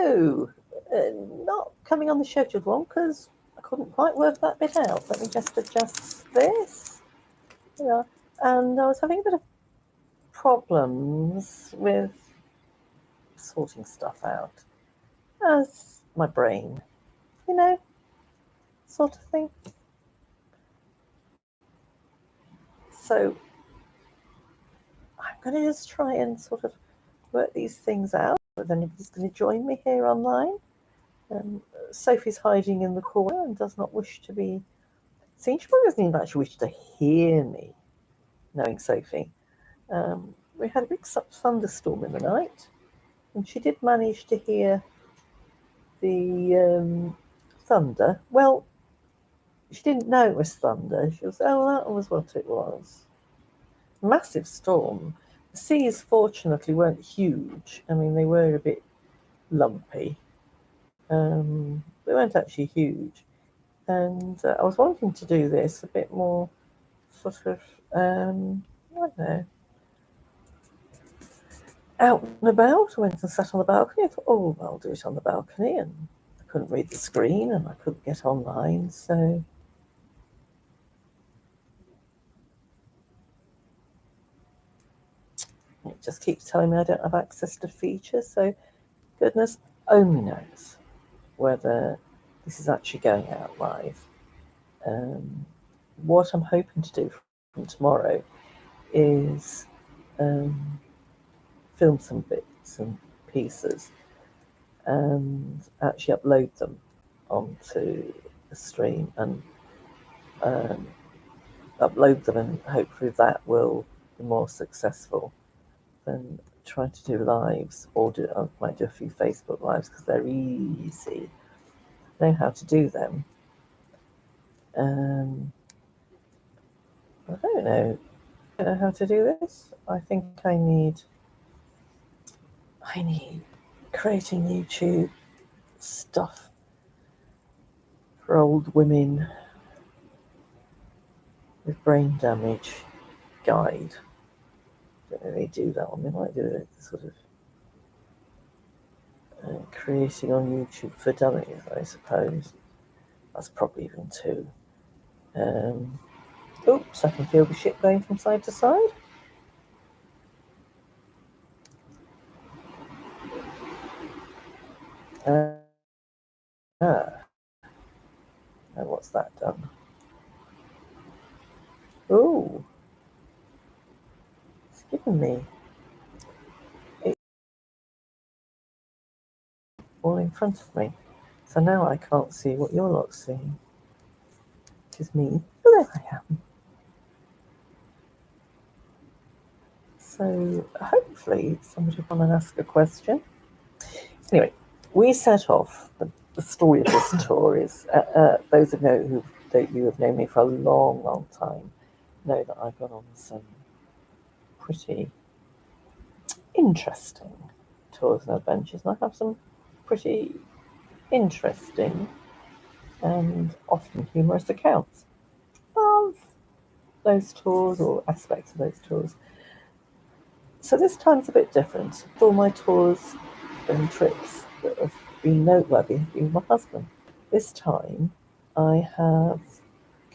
So, not coming on the scheduled one because I couldn't quite work that bit out. Let me just adjust this. Yeah. And I was having a bit of problems with sorting stuff out. As my brain, sort of thing. So, I'm going to just try and sort of work these things out. But anybody's going to join me here online. Sophie's hiding in the corner and does not wish to be seen. She probably doesn't even actually wish to hear me, knowing Sophie. We had a big thunderstorm in the night, and she did manage to hear the thunder. Well, she didn't know it was thunder. She was, that was what it was. Massive storm. The seas, fortunately, weren't huge. I mean, they were a bit lumpy. They weren't actually huge. And I was wanting to do this a bit more sort of, I don't know, out and about. I went and sat on the balcony. I thought, oh, I'll do it on the balcony. And I couldn't read the screen and I couldn't get online. So it just keeps telling me I don't have access to features. So goodness only knows whether this is actually going out live. What I'm hoping to do from tomorrow is film some bits and pieces and actually upload them onto the stream and upload them, and hopefully that will be more successful than trying to do lives, or I might do a few Facebook lives because they're easy. I know how to do them. I don't know how to do this. I think I need creating YouTube stuff for old women with brain damage guide. I don't know if they do that one. They might do it sort of creating on YouTube for dummies, I suppose. That's probably even too. Oops, I can feel the ship going from side to side. And what's that done? Oh, it's given me it all in front of me. So now I can't see what you're lot seeing, which is me. But there I am. So hopefully somebody will come and ask a question. Anyway, we set off. The story of this tour is, those of you who have known me for a long, long time know that I've gone on some pretty interesting tours and adventures, and I have some pretty interesting and often humorous accounts of those tours or aspects of those tours. So this time's a bit different. All my tours and trips that have been noteworthy have been with my husband. This time I have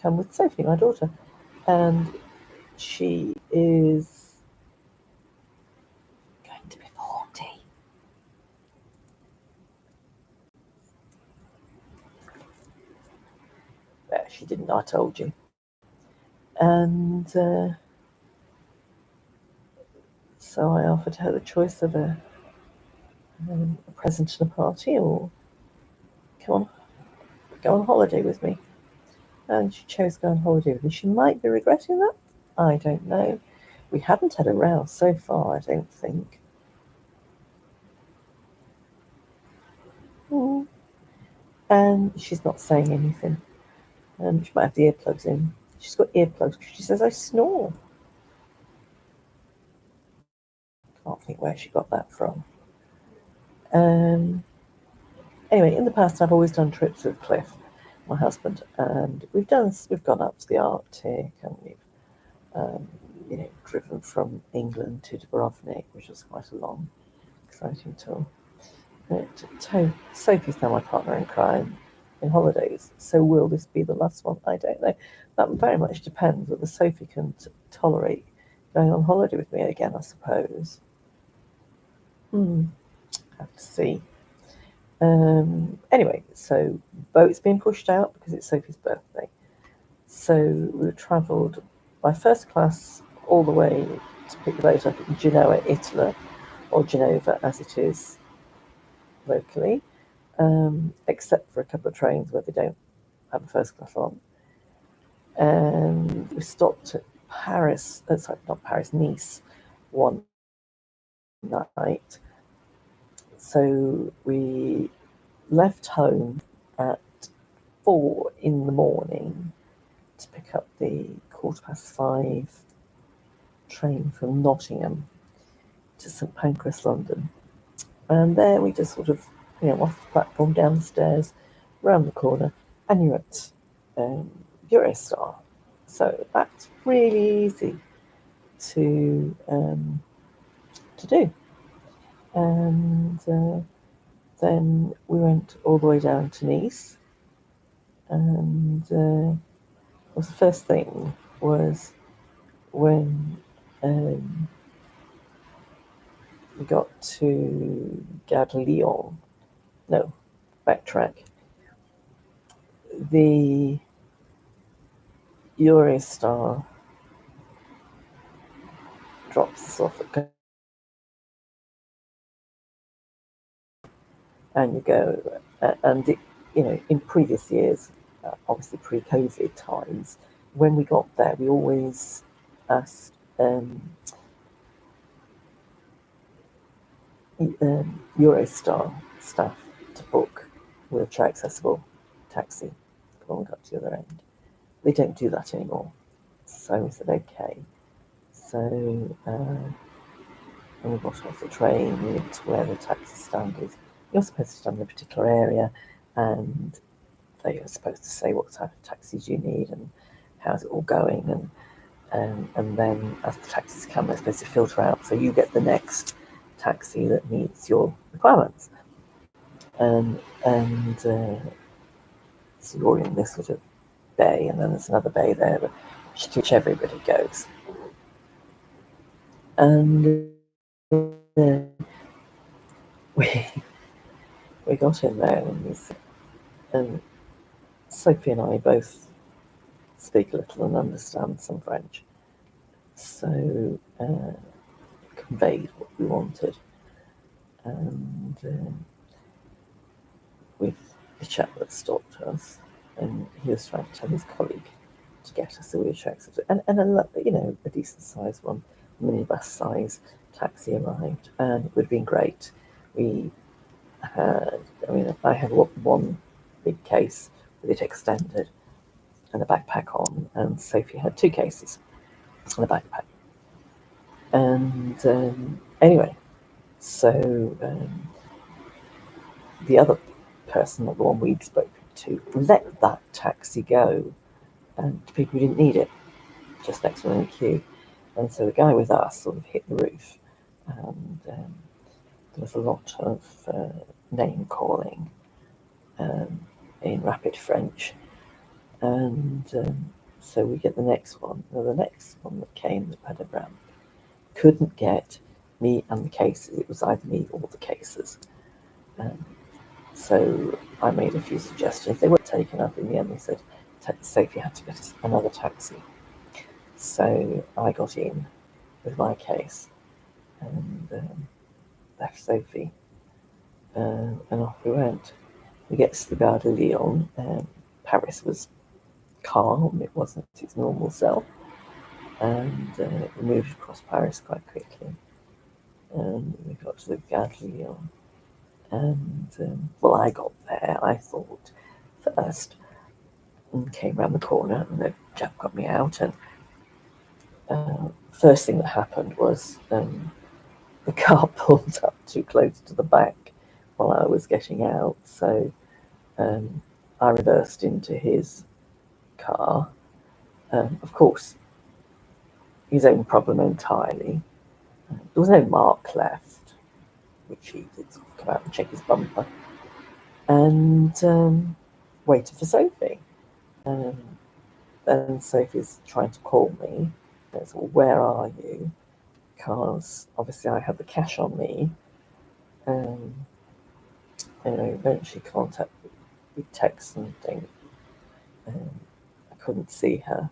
come with Sophie, my daughter, and she is going to be 40. Well, she didn't know I told you. And so I offered her the choice of a present and a party, or go on holiday with me. And she chose to go on holiday with me. She might be regretting that. I don't know. We haven't had a row so far, I don't think. And she's not saying anything. She might have the earplugs in. She's got earplugs because she says I snore. Can't think where she got that from. Anyway, in the past I've always done trips with Cliff, my husband, and we've gone up to the Arctic, and we've driven from England to Dubrovnik, which was quite a long, exciting tour. Sophie's now my partner in crime in holidays, so will this be the last one? I don't know. That very much depends whether Sophie can tolerate going on holiday with me again, I suppose. Have to see. Anyway, so boat's been pushed out because it's Sophie's birthday. So we travelled by first class all the way to pick the boat up in Genoa, Italy, or Genova as it is locally, except for a couple of trains where they don't have a first class on. And we stopped at Paris, sorry, not Paris, Nice, one night. So we left home at 4 in the morning to pick up the 5:15 train from Nottingham to St Pancras, London. And there we just sort of, off the platform, down the stairs, round the corner, and you're at Eurostar. So that's really easy to do. And then we went all the way down to Nice, and the first thing was when we got to Gare de Lyon. No, backtrack. The Eurostar drops us off at, and you go, and it, in previous years, obviously pre-COVID times, when we got there, we always asked Eurostar staff to book wheelchair accessible taxi when we got to the other end. They don't do that anymore. So we said, okay. So when we got off the train, we went to where the taxi stand is. You're supposed to stand in a particular area, and they are supposed to say what type of taxis you need and how's it all going. And then as the taxis come, they're supposed to filter out, so you get the next taxi that meets your requirements. And so you're in this sort of bay, and then there's another bay there to which everybody goes. And we got in there, and Sophie and I both speak a little and understand some French, so conveyed what we wanted. And with the chap that stopped us, and he was trying to tell his colleague to get us a wheelchair accessible, and a decent sized one, minibus size taxi arrived, and it would have been great. I had one big case with it extended and a backpack on, and Sophie had 2 cases and a backpack. And anyway, so the other person, not the one we'd spoken to, let that taxi go to people who didn't need it, just next one in the queue. And so the guy with us sort of hit the roof, and there was a lot of name calling in rapid French. And so we get the next one. Now, the next one that came, the pedogram, couldn't get me and the cases. It was either me or the cases. So I made a few suggestions. They weren't taken up in the end. They said Sophie had to get us another taxi. So I got in with my case and left Sophie, and off we went. We get to the Gare de Lyon. Paris was calm, it wasn't its normal self, and we moved across Paris quite quickly. And we got to the Gare de Lyon, and I got there, I thought, first, and came round the corner, and the chap got me out, and first thing that happened was the car pulled up too close to the back while I was getting out, so I reversed into his car. Of course, his own problem entirely. There was no mark left, which he did sort of come out and check his bumper, and waited for Sophie. And Sophie's trying to call me. Says, well, where are you? Because obviously I had the cash on me. Anyway, eventually contacted with texts and things. I couldn't see her,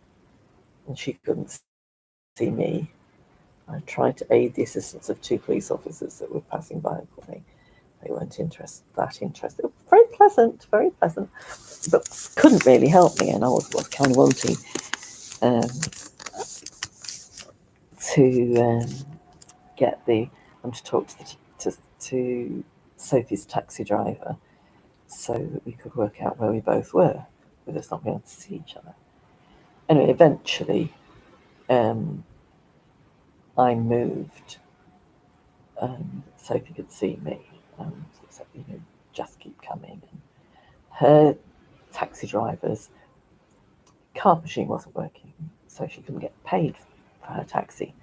and she couldn't see me. I tried to aid the assistance of 2 police officers that were passing by for me. They weren't that interested. Very pleasant, but couldn't really help me, and I was kind of wanting to get them to talk to Sophie's taxi driver, so that we could work out where we both were, with us not being able to see each other. Anyway, eventually, I moved, and Sophie could see me, and said, just keep coming. And her taxi driver's card machine wasn't working, so she couldn't get paid for her taxi.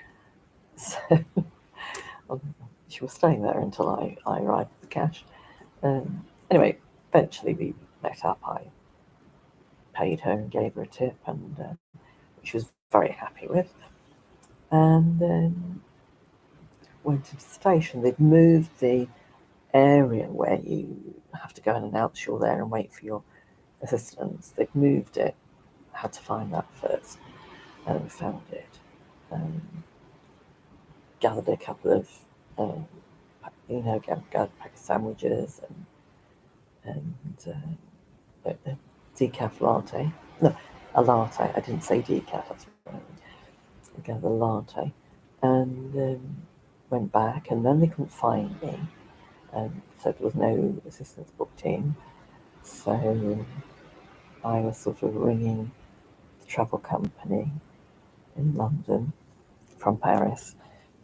So she was staying there until I arrived with the cash. Anyway, eventually we met up. I paid her and gave her a tip, and she was very happy with. And then went to the station. They'd moved the area where you have to go and announce you're there and wait for your assistance. They'd moved it. I had to find that first, and found it. Gathered a couple of, gathered a pack of sandwiches and a decaf latte. No, a latte. I didn't say decaf. That's right. I gathered a latte, and went back, and then they couldn't find me, so there was no assistance booked in. So I was sort of ringing the travel company in London from Paris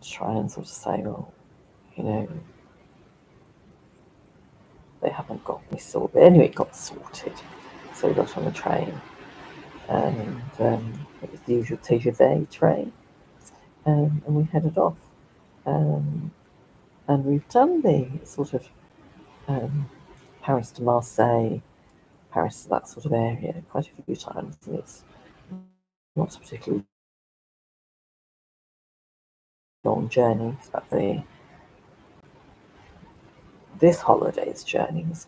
to try and sort of say, well, they haven't got me sorted. But anyway, it got sorted. So we got on the train, and it was the usual TGV train, and we headed off. And we've done the sort of Paris to Marseille, Paris to that sort of area quite a few times, and it's not a particularly long journey. But this holiday's journey was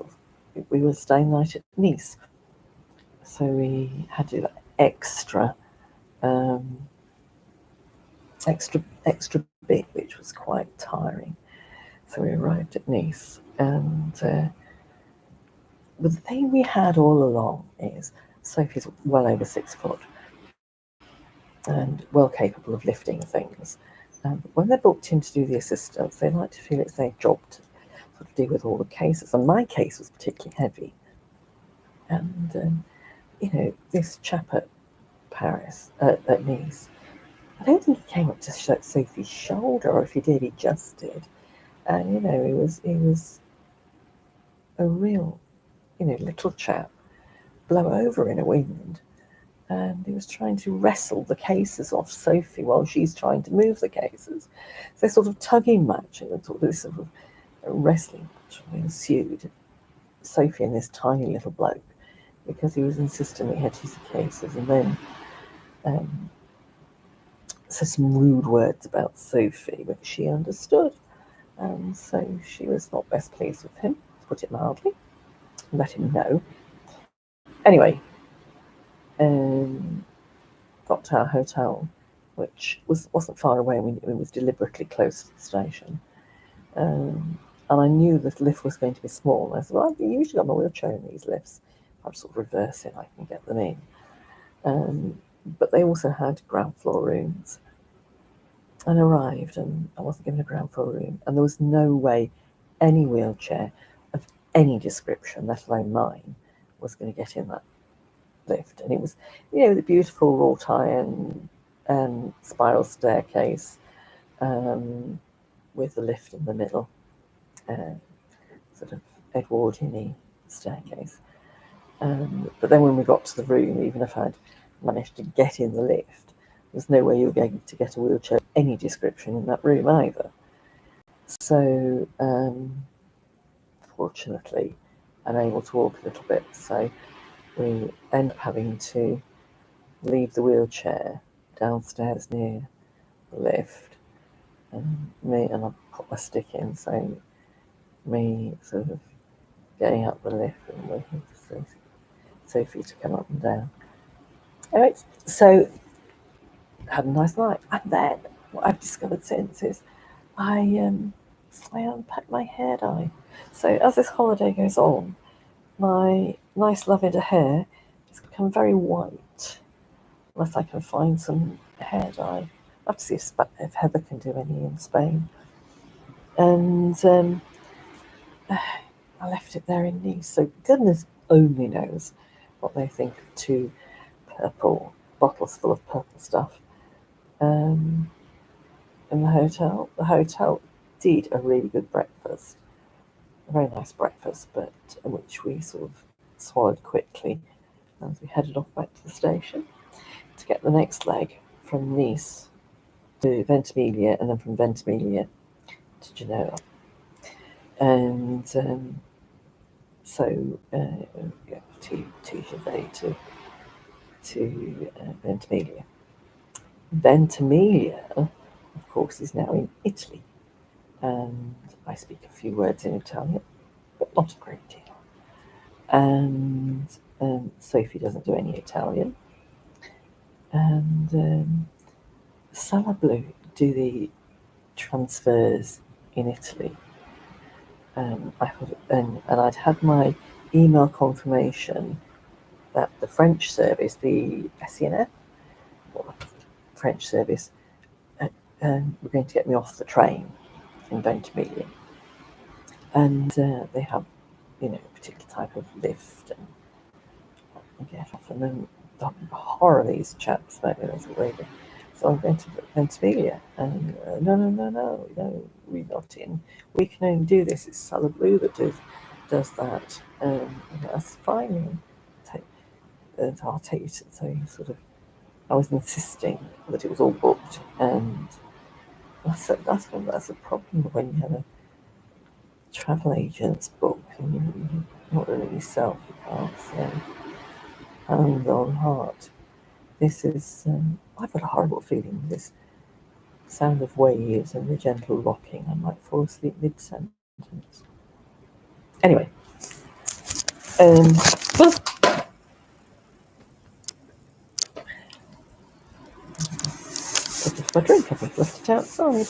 we were staying the night at Nice, so we had to do that extra bit, which was quite tiring. So we arrived at Nice, and the thing we had all along is Sophie's well over 6 foot and well capable of lifting things. When they're booked in to do the assistance, they like to feel it's their job to sort of deal with all the cases. And my case was particularly heavy. And, this chap at at Nice, I don't think he came up to Sophie's shoulder, or if he did, he just did. And, he was a real, little chap, blow over in a wind. And he was trying to wrestle the cases off Sophie while she's trying to move the cases. So sort of tugging match, and this sort of wrestling match ensued. Sophie and this tiny little bloke, because he was insisting he had his cases, and then said some rude words about Sophie, which she understood. And so she was not best pleased with him, to put it mildly. Let him know. Anyway, got to our hotel, which wasn't far away. It was deliberately close to the station. And I knew the lift was going to be small. And I said, well, I've usually got my wheelchair in these lifts. I'll sort of reverse it, I can get them in. But they also had ground floor rooms. And arrived, and I wasn't given a ground floor room. And there was no way any wheelchair of any description, let alone mine, was going to get in that lift. And it was, the beautiful wrought iron spiral staircase with the lift in the middle, sort of Edwardian-y staircase. But then when we got to the room, even if I'd managed to get in the lift, there's no way you were going to get a wheelchair of any description in that room either. So fortunately, am able to walk a little bit. So we end up having to leave the wheelchair downstairs near the lift, and I put my stick in, so me sort of getting up the lift and waiting for Sophie to come up and down. Anyway, so had a nice night, and then what I've discovered since is I unpacked my hair dye. So as this holiday goes on, my nice lavender hair has become very white, unless I can find some hair dye. I have to see if Heather can do any in Spain. And I left it there in Nice, so goodness only knows what they think of 2 purple bottles full of purple stuff in the hotel. The hotel did a really good breakfast, a very nice breakfast, but which we sort of swallowed quickly as we headed off back to the station to get the next leg from Nice to Ventimiglia, and then from Ventimiglia to Genoa. And so yeah, to Geneva to Ventimiglia. Ventimiglia, of course, is now in Italy, and I speak a few words in Italian, but not a great deal. And Sophie doesn't do any Italian. And Sala Blu do the transfers in Italy. And I'd had my email confirmation that the French service, the SNF, or French service, were going to get me off the train in Ventimiglia. And they have, a particular type of lift, and I get off, and then the horror of these chaps about me as a lady. So I'm going to Ventimiglia, and no, we're not in. We can only do this. It's Sala Blu that does that. That's fine. I'll take you to. So sort of, I was insisting that it was all booked, and that's a problem when you have a travel agent's book and you're not really yourself. You can't say hand on heart. This is. I've got a horrible feeling with this sound of waves and the gentle rocking. I might fall asleep mid-sentence. Anyway, my drink, I've left it outside.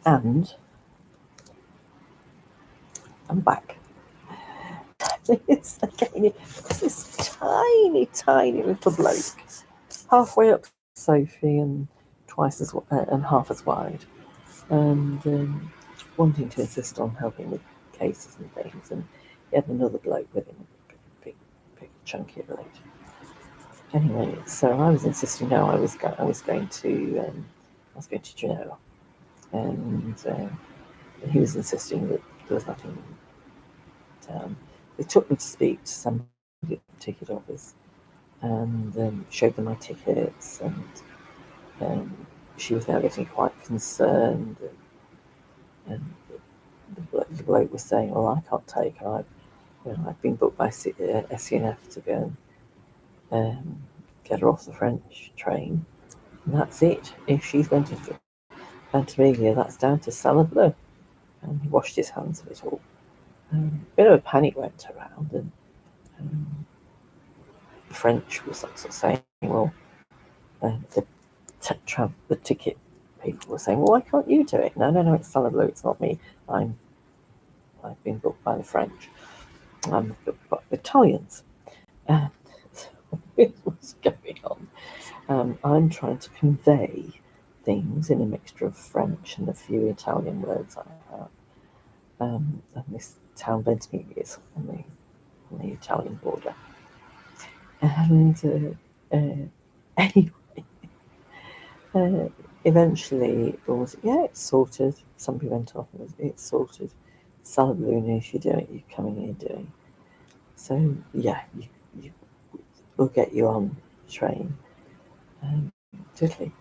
And I'm back. This tiny little bloke, halfway up Sophie and twice as and half as wide, and wanting to insist on helping with cases and things, and he had another bloke with him, big chunky bloke. Anyway, so I was insisting. No, I was going to Genoa, and he was insisting that there was nothing in town. They took me to speak to somebody at the ticket office, and showed them my tickets, and she was now getting quite concerned, and the bloke was saying, "Well, I can't take her. I've been booked by SNF to go and get her off the French train, and that's it. If she's going to Ventimiglia, that's down to Sala Blu." And he washed his hands of it all. A bit of a panic went around, and the French was sort of saying, "Well, the ticket people were saying, well, why can't you do it?" No, it's Sala Blu, it's not me. I've been booked by the French. I'm booked by the Italians." And it was going on. I'm trying to convey things in a mixture of French and a few Italian words I have. And this town Ventimiglia is on the Italian border. And anyway, eventually it was, it's sorted. Somebody went off and it's sorted. Sala Blu, if you do it, you're coming here doing. So yeah, we'll get you on the train. diddly.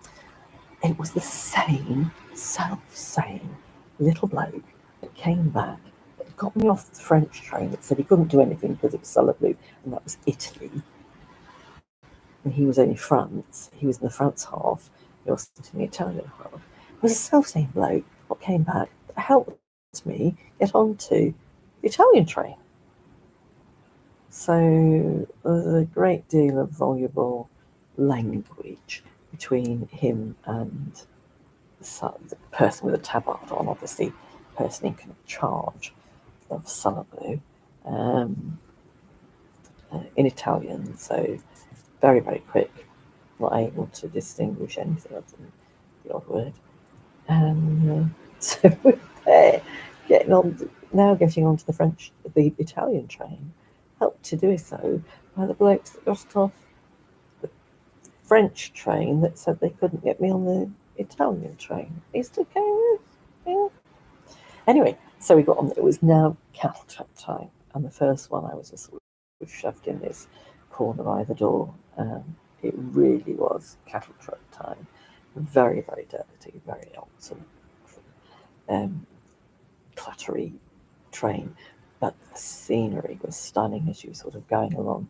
It was the same self-same little bloke that came back, that got me off the French train, that said he couldn't do anything because it was Sullivan, and that was Italy. And he was only France. He was in the France half. He wasn't in the Italian half. It was a self-same bloke what came back that helped me get onto the Italian train. So there's a great deal of voluble language between him and the person with a tabard on, obviously, the person in charge of Sullivan, in Italian. So very, very quick, not able to distinguish anything other than the odd word. And so we're there, getting onto the Italian train, helped to do so by the blokes that got off the French train that said they couldn't get me on the Italian train. Is it okay? Yeah. Anyway, so we got on. It was now cattle truck time, and the first one I was just sort of shoved in this corner by the door. It really was cattle truck time. Very, very dirty, very old, sort of cluttery train, but the scenery was stunning as you were sort of going along.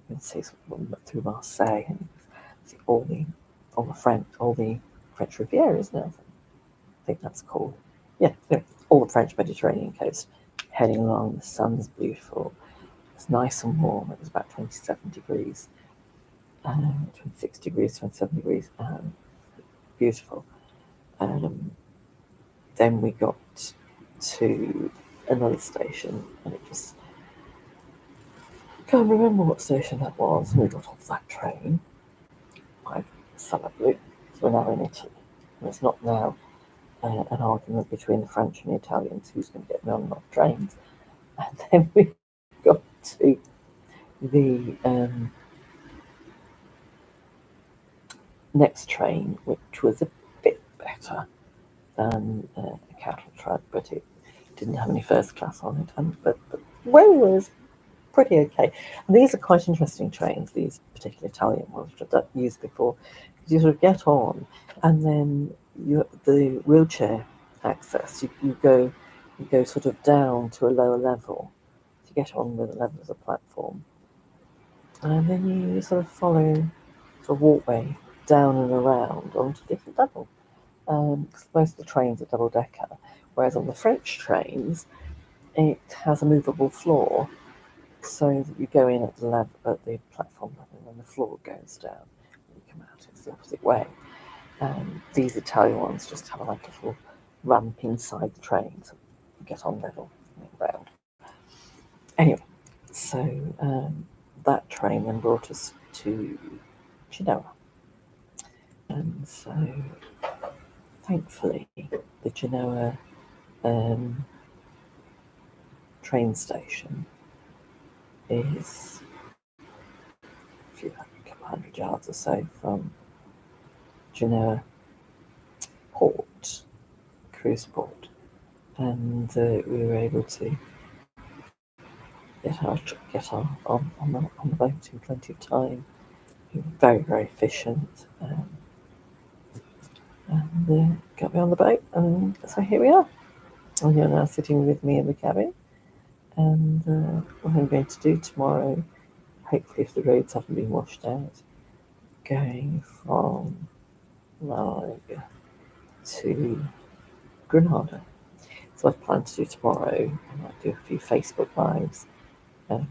You could see sort of through Marseille and see all the French Riviera, isn't it? I think that's called. Yeah, all the French Mediterranean coast, heading along. The sun's beautiful. It's nice and warm. It was about 27 degrees, 26 degrees, 27 degrees. Beautiful. Then we got to another station, and it just can't remember what station that was. And we got off that train by Sullivan. So we're now in Italy, and it's not now an argument between the French and the Italians who's going to get me on and off trains. And then we got to the next train, which was a bit better than a cattle truck, but it didn't have any first class on it. But the railway was pretty okay. And these are quite interesting trains, these particular Italian ones, which I've used before. You sort of get on, and then the wheelchair access, you go sort of down to a lower level to get on with the level of the platform. And then you sort of follow sort of walkway down and around onto a different level. Because most of the trains are double decker, whereas on the French trains, it has a movable floor, so that you go in at the platform level, and the floor goes down. When you come out, it's the opposite way. These Italian ones just have like a little ramp inside the train, so you get on level and round. Anyway, so that train then brought us to Genoa. And so, thankfully, the Genoa train station is a couple hundred yards or so from Genoa port, cruise port, and we were able to get on the boat in plenty of time. Very, very efficient, and got me on the boat, and so here we are. And you're now sitting with me in the cabin, and what I'm going to do tomorrow, hopefully if the roads haven't been washed out, going from Malaga to Granada. So I plan to do tomorrow, I might do a few Facebook Lives. What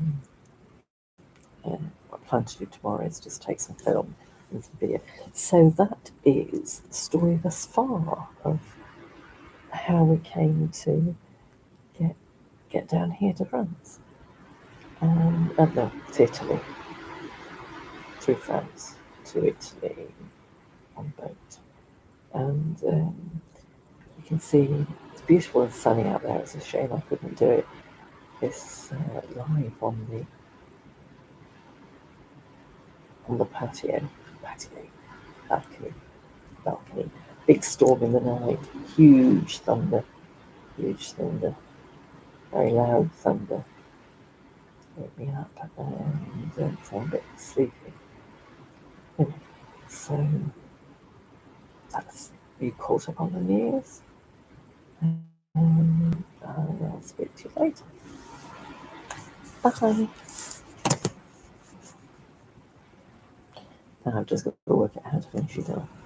I plan to do tomorrow is just take some film and some video. So that is the story thus far of how we came to get down here to France. No, to Italy. Through France to Italy on boat. And you can see it's beautiful and sunny out there. It's a shame I couldn't do it this live on the patio, balcony. Big storm in the night, huge thunder, very loud thunder. Woke me up and so I'm a bit sleepy. Anyway, so you caught up on the news. And I'll speak to you later. Bye. Now I've just got to work out how to finish it off.